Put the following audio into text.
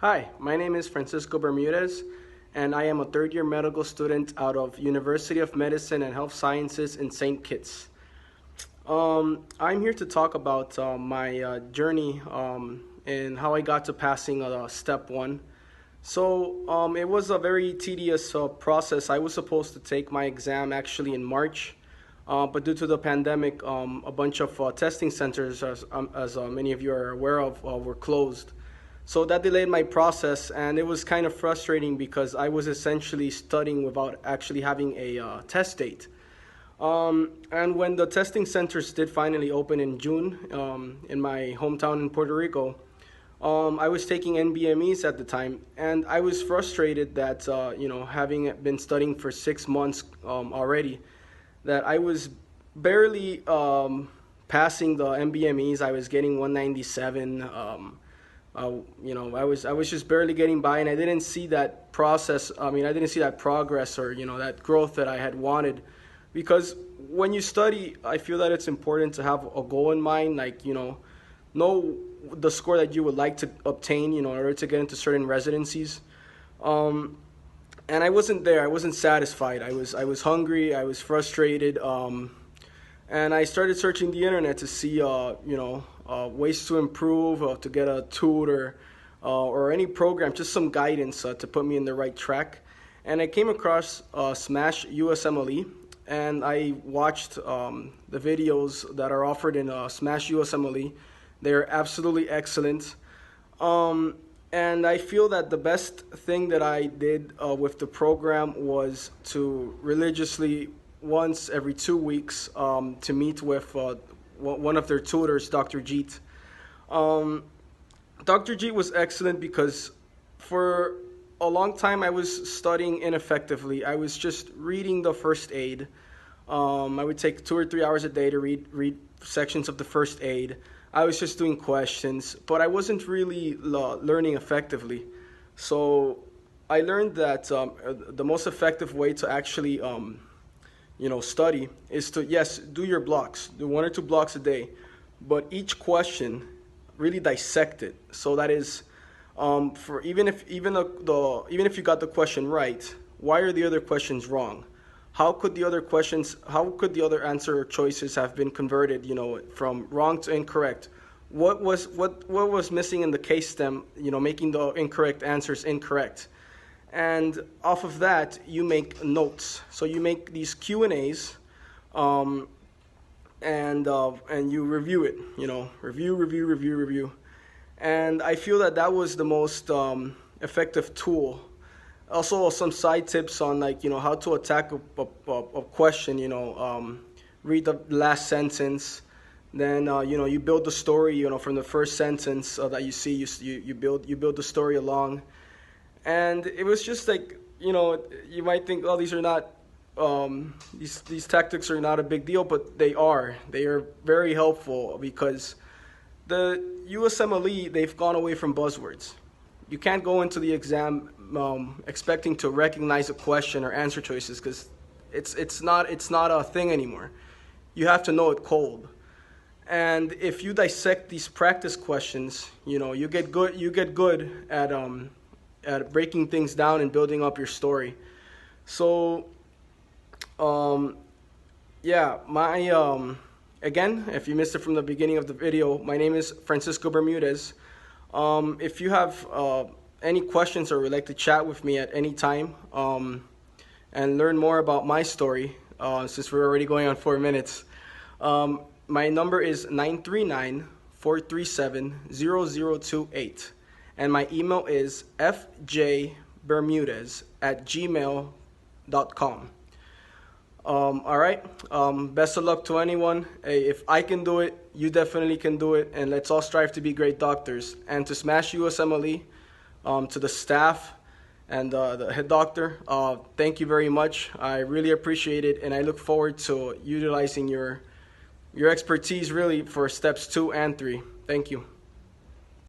Hi, my name is Francisco Bermudez, and I am a third-year medical student out of University of Medicine and Health Sciences in St. Kitts. I'm here to talk about my journey and how I got to passing step one. It was a very tedious process. I was supposed to take my exam actually in March, but due to the pandemic, a bunch of testing centers, as many of you are aware of, were closed. So that delayed my process, and it was kind of frustrating because I was essentially studying without actually having a test date. And when the testing centers did finally open in June in my hometown in Puerto Rico, I was taking NBMEs at the time, and I was frustrated that, having been studying for 6 months already, that I was barely passing the NBMEs. I was getting 197. I was just barely getting by, and I didn't see that process. I didn't see that progress or, that growth that I had wanted. Because when you study, I feel that it's important to have a goal in mind, know the score that you would like to obtain, in order to get into certain residencies. And I wasn't there. I wasn't satisfied. I was hungry. I was frustrated. And I started searching the internet to see, ways to improve, to get a tutor, or any program, just some guidance to put me in the right track. And I came across Smash USMLE, and I watched the videos that are offered in Smash USMLE. They're absolutely excellent. And I feel that the best thing that I did with the program was to religiously, once every 2 weeks, to meet with one of their tutors, Dr. Jeet. Dr. Jeet was excellent because for a long time I was studying ineffectively. I was just reading the first aid. I would take 2 or 3 hours a day to read sections of the first aid. I was just doing questions, but I wasn't really learning effectively. So I learned that the most effective way to actually study is to, yes, do your blocks, do 1 or 2 blocks a day, but each question really dissect it. So that is, for even if you got the question right, why are the other questions wrong? How could the other answer choices have been converted, from wrong to incorrect? What was missing in the case stem, making the incorrect answers incorrect? And off of that, you make notes. So you make these Q&As, and you review it. Review. And I feel that was the most effective tool. Also, some side tips on how to attack a question. Read the last sentence. Then you build the story. From the first sentence that you see, you build the story along. And it was just you might think, oh, these are not, these tactics are not a big deal, but they are. They are very helpful because the USMLE, they've gone away from buzzwords. You can't go into the exam expecting to recognize a question or answer choices because it's not a thing anymore. You have to know it cold. And if you dissect these practice questions, you get good at breaking things down and building up your story. So, again, if you missed it from the beginning of the video, my name is Francisco Bermudez. If you have any questions or would like to chat with me at any time and learn more about my story, since we're already going on 4 minutes, my number is 939-437-0028. And my email is fjbermudez@gmail.com. All right. Best of luck to anyone. Hey, if I can do it, you definitely can do it. And let's all strive to be great doctors. And to Smash USMLE, to the staff and the head doctor, thank you very much. I really appreciate it. And I look forward to utilizing your expertise really for steps 2 and 3. Thank you.